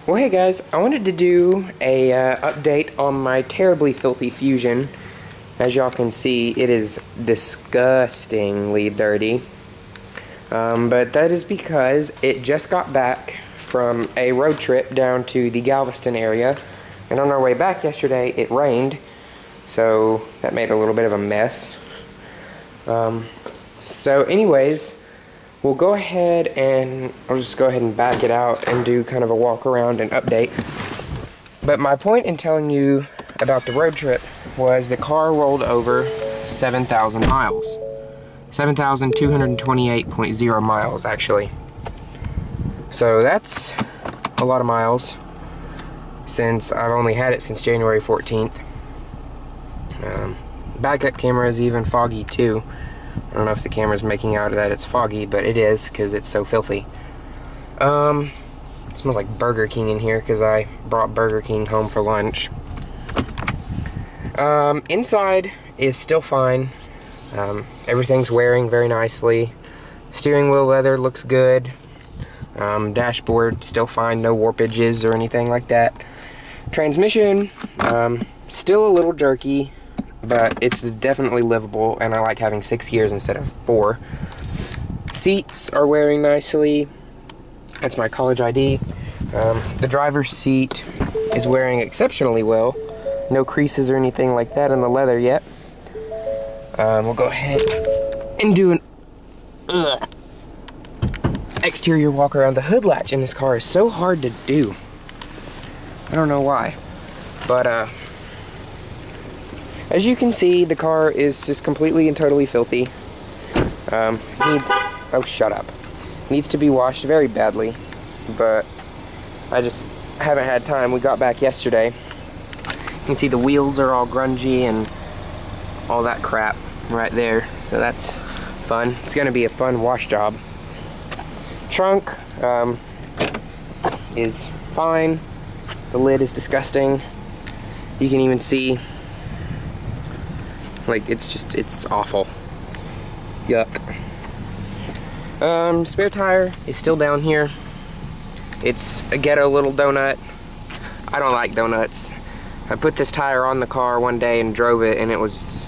Well, hey guys, I wanted to do a update on my terribly filthy Fusion. As y'all can see, it is disgustingly dirty. But that is because it just got back from a road trip down to the Galveston area. And on our way back yesterday, it rained. So that made a little bit of a mess. So anyways, we'll go ahead and I'll just go ahead and back it out and do kind of a walk around and update. But my point in telling you about the road trip was the car rolled over 7,000 miles. 7,228.0 miles, actually. So that's a lot of miles since I've only had it since January 14th. Backup camera is even foggy too. I don't know if the camera's making out that it's foggy, but it is because it's so filthy. It smells like Burger King in here because I brought Burger King home for lunch. Inside is still fine. Everything's wearing very nicely. Steering wheel leather looks good. Dashboard still fine, no warpages or anything like that. Transmission, still a little jerky, but it's definitely livable, and I like having 6 gears instead of 4. Seats are wearing nicely. That's my college ID. The driver's seat is wearing exceptionally well. No creases or anything like that in the leather yet. We'll go ahead and do an exterior walk around. The hood latch in this car is so hard to do. I don't know why, but as you can see, the car is just completely and totally filthy. Oh, shut up. Needs to be washed very badly, but I just haven't had time. We got back yesterday. You can see the wheels are all grungy and all that crap right there, so that's fun. It's gonna be a fun wash job. Trunk is fine. The lid is disgusting. You can even see, like, it's awful. Yuck. Spare tire is still down here. It's a ghetto little donut. I don't like donuts. I put this tire on the car one day and drove it, and it was,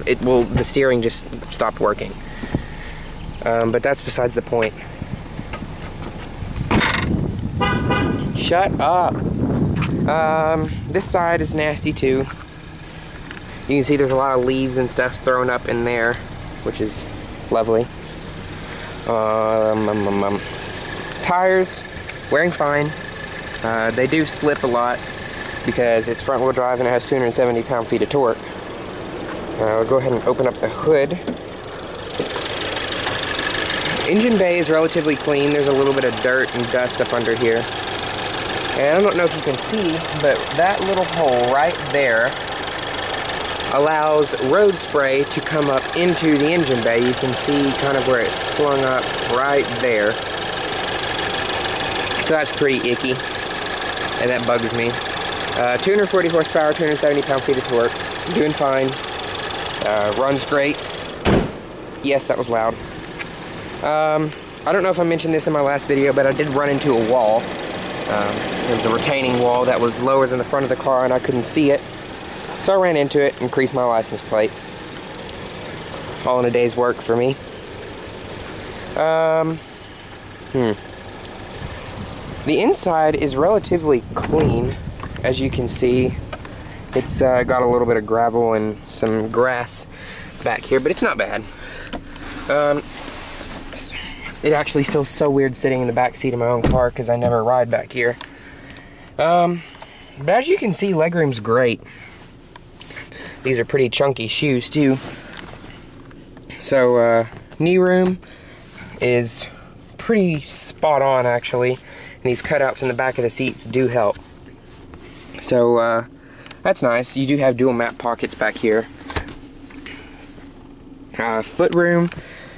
the steering just stopped working. But that's besides the point. Shut up. This side is nasty too. You can see there's a lot of leaves and stuff thrown up in there, which is lovely. Tires, wearing fine. They do slip a lot because it's front wheel drive and it has 270 pound-feet of torque. I'll go ahead and open up the hood. Engine bay is relatively clean. There's a little bit of dirt and dust up under here. And I don't know if you can see, but that little hole right there allows road spray to come up into the engine bay. You can see kind of where it's slung up right there. So that's pretty icky, and that bugs me. 240 horsepower, 270 pound-feet of torque. Doing fine. Runs great. Yes, that was loud. I don't know if I mentioned this in my last video, but I did run into a wall. There was a retaining wall that was lower than the front of the car, and I couldn't see it. So I ran into it and creased my license plate. All in a day's work for me. The inside is relatively clean. As you can see, it's got a little bit of gravel and some grass back here, but it's not bad. It actually feels so weird sitting in the back seat of my own car because I never ride back here. But as you can see, legroom's great. These are pretty chunky shoes too. So knee room is pretty spot on actually, and these cutouts in the back of the seats do help. So that's nice. You do have dual map pockets back here. Foot room.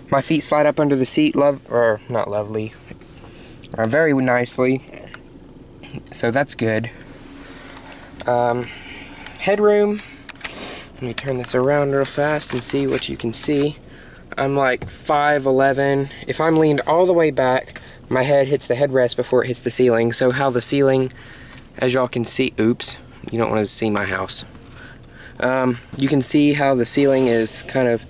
My feet slide up under the seat, not lovely, very nicely, so that's good. Headroom, let me turn this around real fast and see what you can see. I'm like 5'11". If I'm leaned all the way back, my head hits the headrest before it hits the ceiling. So how the ceiling, as y'all can see, oops, you don't want to see my house. You can see how the ceiling is kind of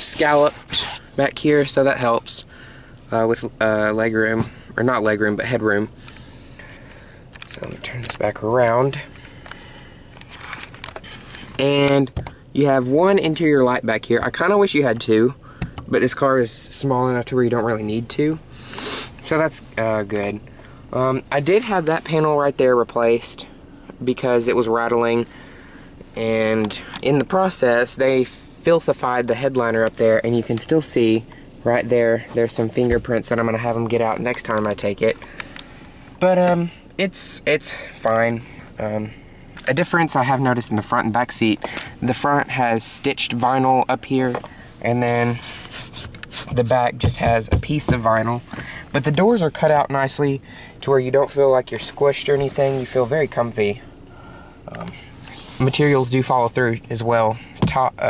scalloped back here, so that helps with leg room, or not leg room, but headroom. So let me turn this back around. And you have one interior light back here. I kind of wish you had two, but this car is small enough to where you don't really need two. So that's good. I did have that panel right there replaced because it was rattling, and in the process they filthified the headliner up there, and you can still see right there, there's some fingerprints that I'm gonna have them get out next time I take it. But it's fine. A difference I have noticed in the front and back seat, the front has stitched vinyl up here, and then the back just has a piece of vinyl. But the doors are cut out nicely to where you don't feel like you're squished or anything. You feel very comfy. Materials do follow through as well.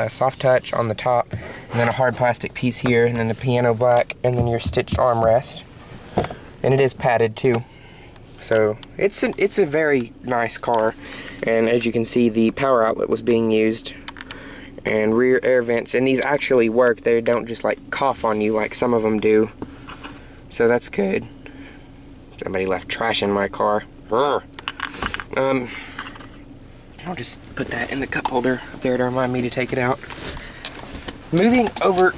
Soft touch on the top, and then a hard plastic piece here, and then the piano black, and then your stitched armrest. And it is padded too. So it's a very nice car. And as you can see, the power outlet was being used, and rear air vents, and these actually work. They don't just like cough on you like some of them do. So that's good. Somebody left trash in my car. I'll just put that in the cup holder up there to remind me to take it out. Moving over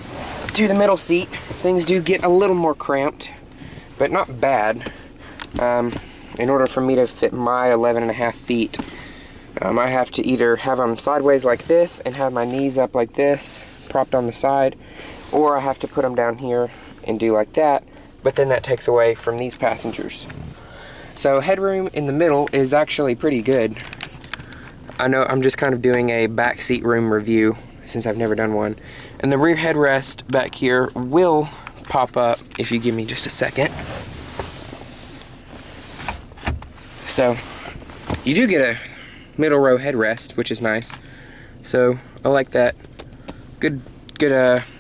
to the middle seat, things do get a little more cramped, but not bad. In order for me to fit my 11.5 feet, I have to either have them sideways like this and have my knees up like this, propped on the side, or I have to put them down here and do like that, but then that takes away from these passengers. So headroom in the middle is actually pretty good. I know I'm just kind of doing a back seat room review since I've never done one. And the rear headrest back here will pop up if you give me just a second. So you do get a middle row headrest, which is nice. So I like that. Good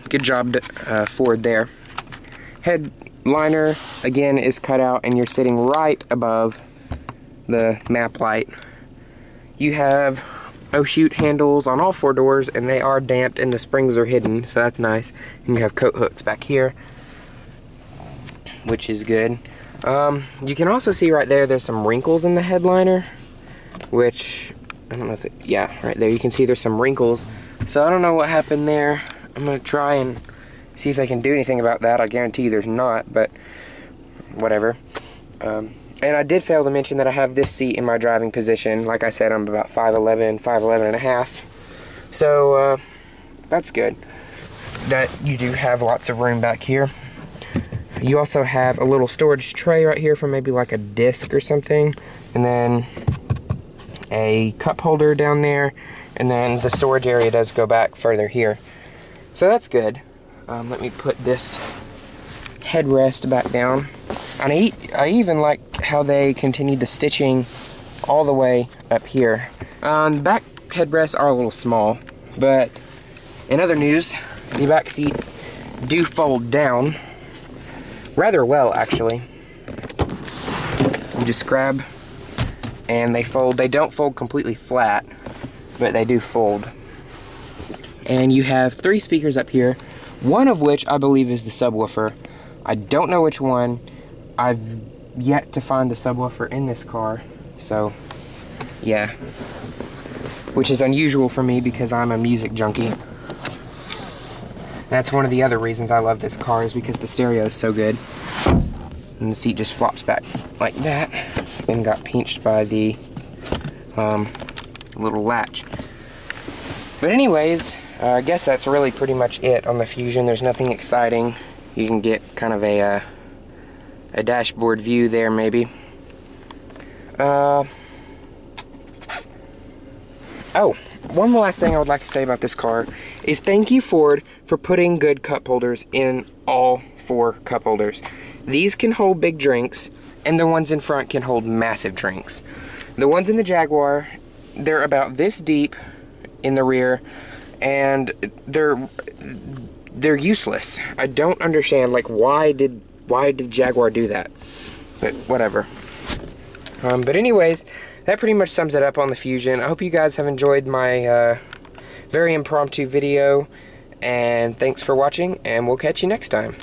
job, Ford there. Headliner again is cut out, and you're sitting right above the map light. You have oh-shoot handles on all 4 doors, and they are damped and the springs are hidden, so that's nice. And you have coat hooks back here, which is good. You can also see right there, there's some wrinkles in the headliner, which, I don't know if yeah, right there, you can see there's some wrinkles. So I don't know what happened there. I'm gonna try and see if they can do anything about that. I guarantee there's not, but whatever. And I did fail to mention that I have this seat in my driving position. Like I said, I'm about 5'11", 5'11 and a half. So, that's good. That you do have lots of room back here. You also have a little storage tray right here for maybe like a disc or something. And then a cup holder down there. And then the storage area does go back further here. So that's good. Let me put this headrest back down. And I even like how they continued the stitching all the way up here. The back headrests are a little small, but in other news, the back seats do fold down rather well, actually. You just grab and they fold. They don't fold completely flat, but they do fold. And you have 3 speakers up here, one of which I believe is the subwoofer. I don't know which one. I've yet to find the subwoofer in this car, so yeah. Which is unusual for me because I'm a music junkie. That's one of the other reasons I love this car, is because the stereo is so good. And the seat just flops back like that, and got pinched by the little latch. But anyways, I guess that's really pretty much it on the Fusion. There's nothing exciting. You can get kind of a dashboard view there, maybe. Oh, one last thing I would like to say about this car is thank you, Ford, for putting good cup holders in all 4 cup holders. These can hold big drinks, and the ones in front can hold massive drinks. The ones in the Jaguar, they're about this deep in the rear, and they're useless. I don't understand, like, why did why did Jaguar do that? But whatever. But anyways, that pretty much sums it up on the Fusion. I hope you guys have enjoyed my very impromptu video, and thanks for watching, and we'll catch you next time.